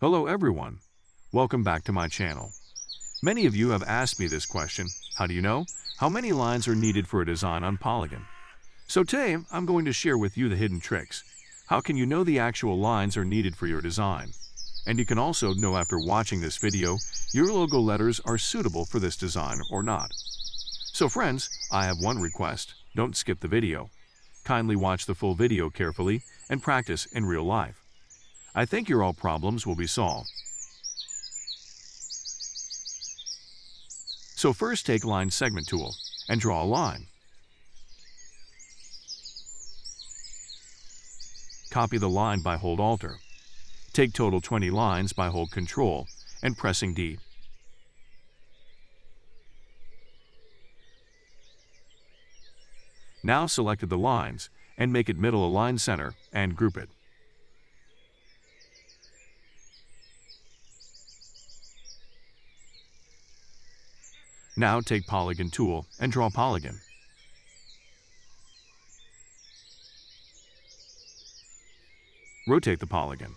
Hello everyone, welcome back to my channel. Many of you have asked me this question: how do you know how many lines are needed for a design on Polygon? So today I'm going to share with you the hidden tricks. How can you know the actual lines are needed for your design? And you can also know after watching this video your logo letters are suitable for this design or not. So friends, I have one request: don't skip the video. Kindly watch the full video carefully and practice in real life. I think your all problems will be solved. So first take Line Segment tool and draw a line. Copy the line by hold Alt. Take total 20 lines by hold Ctrl and pressing D. Now selected the lines and make it middle align center and group it. Now take Polygon tool and draw polygon. Rotate the polygon.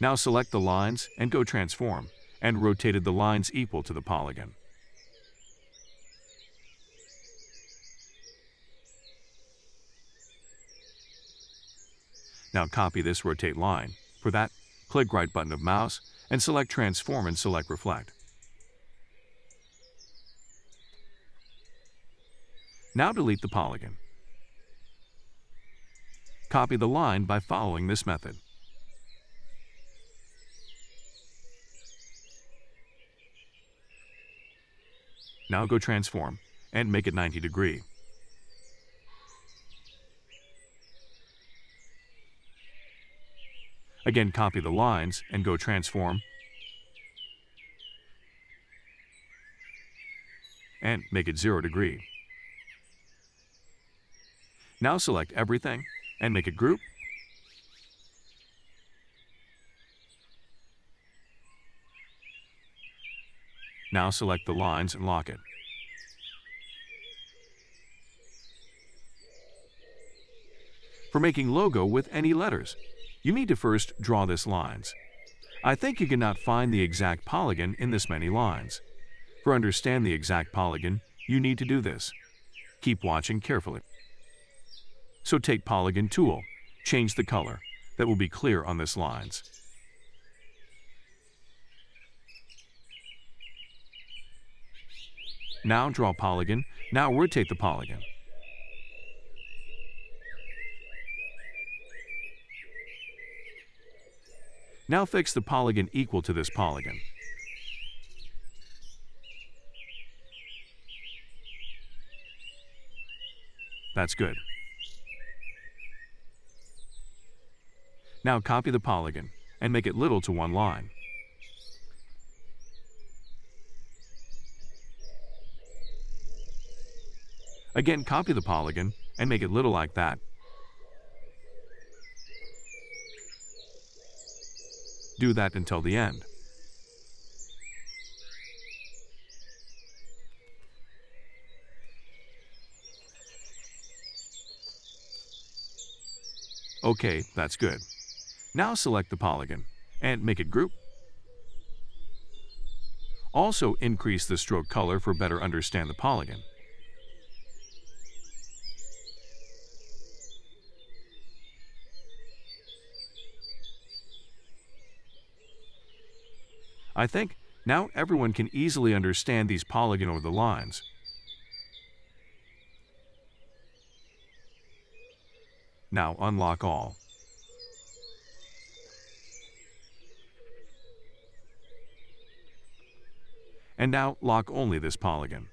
Now select the lines and go transform and rotated the lines equal to the polygon. Now copy this rotate line. For that, click right button of mouse and select Transform and select Reflect. Now delete the polygon. Copy the line by following this method. Now go Transform and make it 90 degree. Again, copy the lines and go Transform and make it 0 degree. Now select everything and make it group. Now select the lines and lock it. For making logo with any letters, you need to first draw this lines. I think you cannot find the exact polygon in this many lines. For understand the exact polygon, you need to do this. Keep watching carefully. So take Polygon tool, change the color. That will be clear on this lines. Now draw polygon. Now rotate the polygon. Now fix the polygon equal to this polygon. That's good. Now copy the polygon and make it little to one line. Again, copy the polygon and make it little like that. Do that until the end. Okay, that's good. Now select the polygon and make it group. Also increase the stroke color for better understand the polygon. I think now everyone can easily understand these polygon over the lines. Now unlock all. And now lock only this polygon.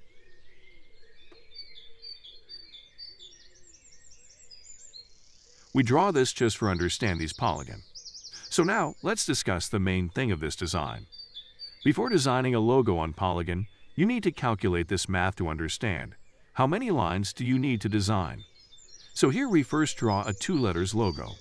We draw this just for understand these polygon. So now let's discuss the main thing of this design. Before designing a logo on Polygon, you need to calculate this math to understand. How many lines do you need to design? So here we first draw a 2 letters logo.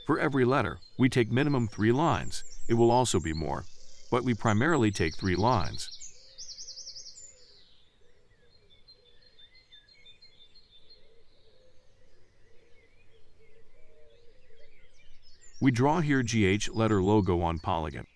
For every letter, we take minimum 3 lines. It will also be more, but we primarily take 3 lines. We draw here GH letter logo on polygon.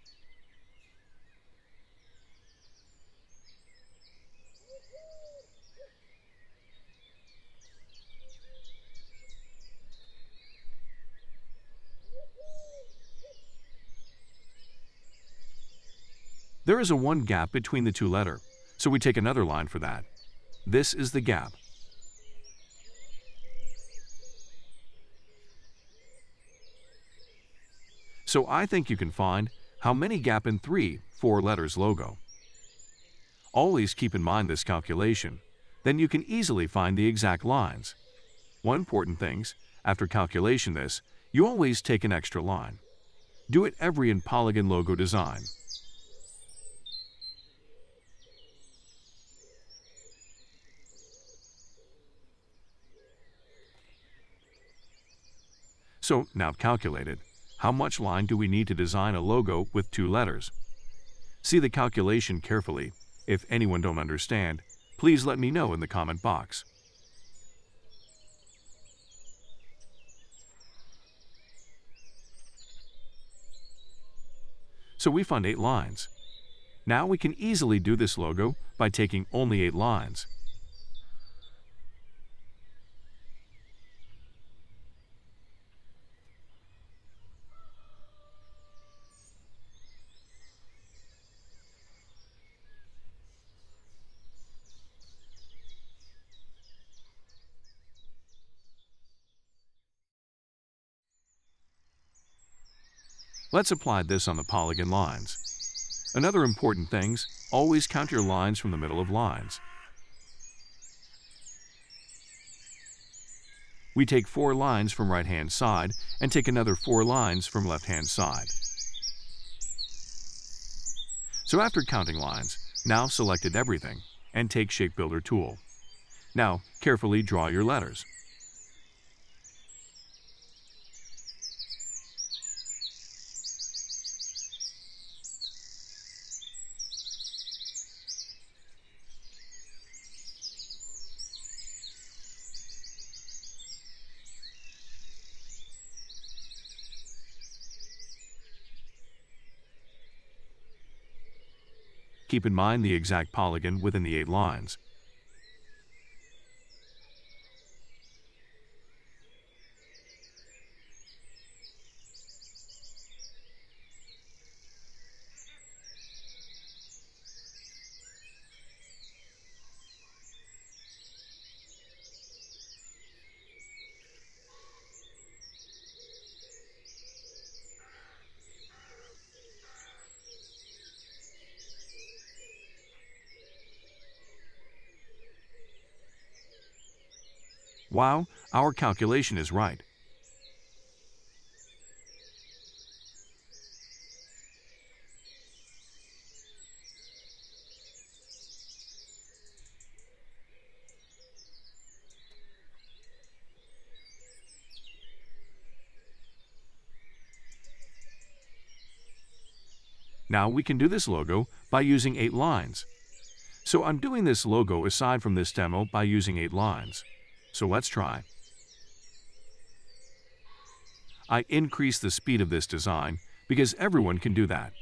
There is a 1 gap between the 2 letters, so we take another line for that. This is the gap. So I think you can find how many gap in 4 letters logo. Always keep in mind this calculation, then you can easily find the exact lines. One important thing, after calculation this, you always take an extra line. Do it every in polygon logo design. So now calculated, how much line do we need to design a logo with 2 letters? See the calculation carefully. If anyone don't understand, please let me know in the comment box. So we found 8 lines. Now we can easily do this logo by taking only 8 lines. Let's apply this on the polygon lines. Another important thing, always count your lines from the middle of lines. We take 4 lines from right-hand side and take another 4 lines from left-hand side. So after counting lines, now selected everything and take Shape Builder tool. Now carefully draw your letters. Keep in mind the exact polygon within the 8 lines. Wow, our calculation is right. Now we can do this logo by using 8 lines. So I'm doing this logo aside from this demo by using 8 lines. So let's try. I increase the speed of this design because everyone can do that.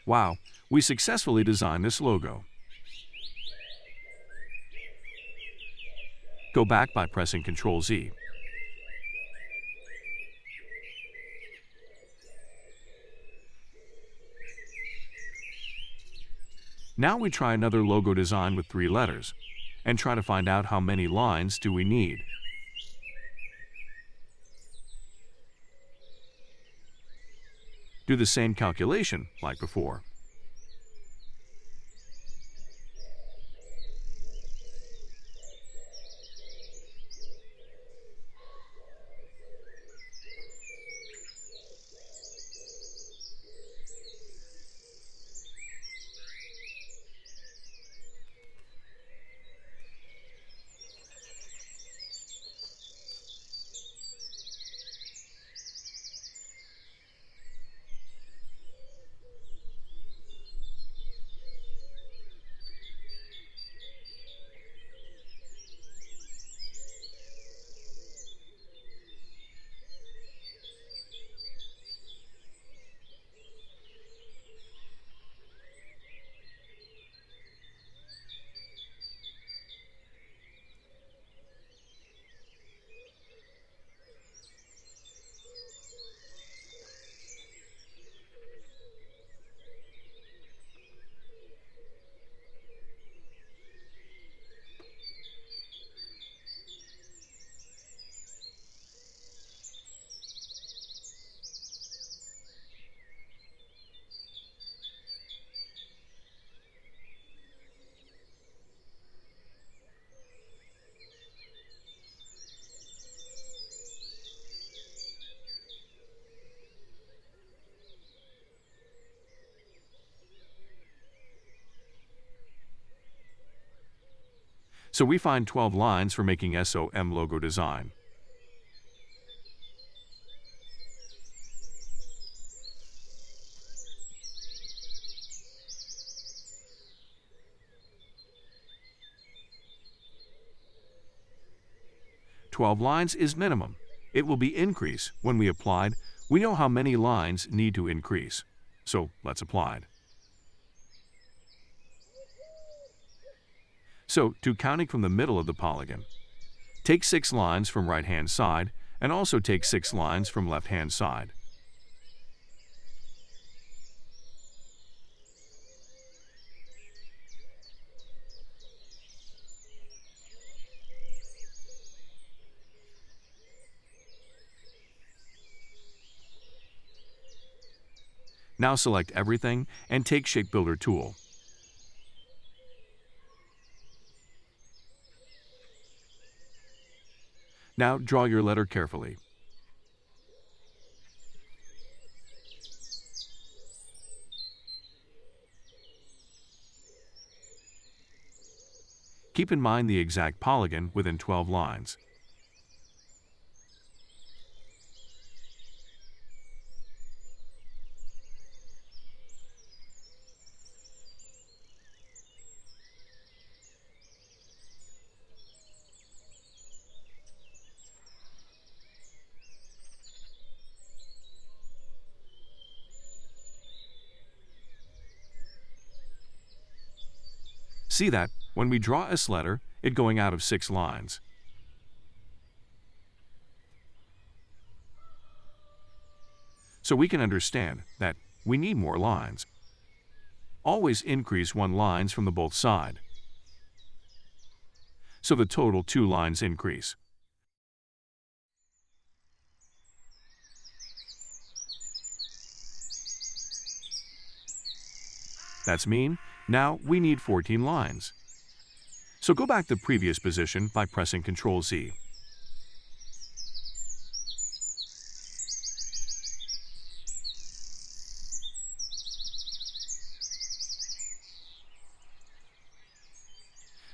Wow, we successfully designed this logo. Go back by pressing Ctrl Z. Now we try another logo design with 3 letters and try to find out how many lines do we need. Do the same calculation like before. So we find 12 lines for making SOM logo design. "12 lines is minimum. It will be increase when we applied. We know how many lines need to increase. So let's apply. So to counting from the middle of the polygon, take 6 lines from right-hand side and also take 6 lines from left-hand side. Now select everything and take Shape Builder tool. Now draw your letter carefully. Keep in mind the exact polygon within 12 lines. See that when we draw S letter, it going out of 6 lines. So we can understand that we need more lines. Always increase 1 lines from the both side. So the total 2 lines increase. That's mean. Now we need 14 lines. So go back to the previous position by pressing Ctrl-Z.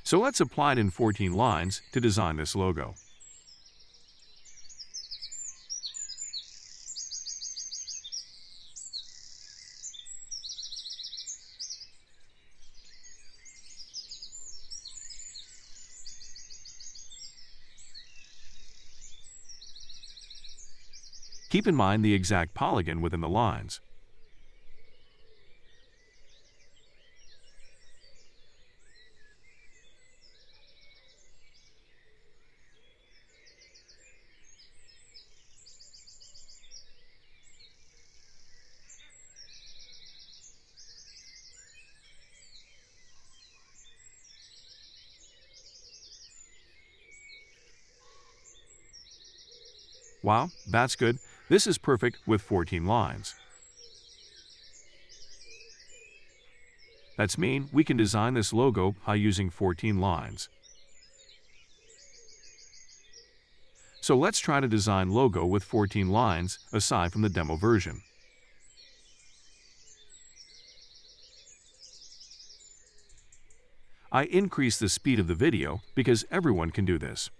So let's apply it in 14 lines to design this logo. Keep in mind the exact polygon within the lines. Wow, that's good. This is perfect with 14 lines. That's mean we can design this logo by using 14 lines. So let's try to design logo with 14 lines aside from the demo version. I increase the speed of the video because everyone can do this.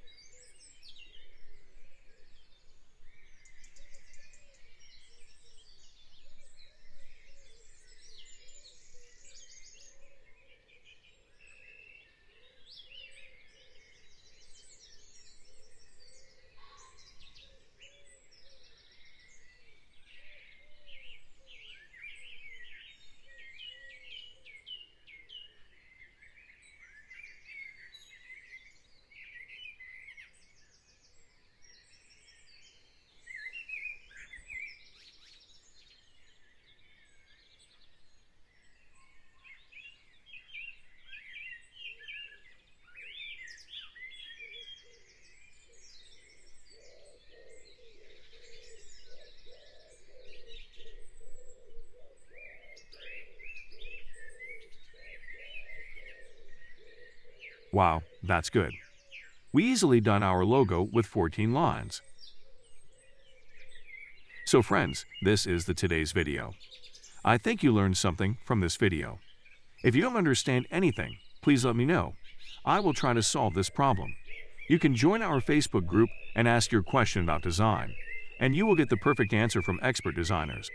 Wow, that's good. We easily done our logo with 14 lines. So friends, this is today's video. I think you learned something from this video. If you don't understand anything, please let me know. I will try to solve this problem. You can join our Facebook group and ask your question about design, and you will get the perfect answer from expert designers.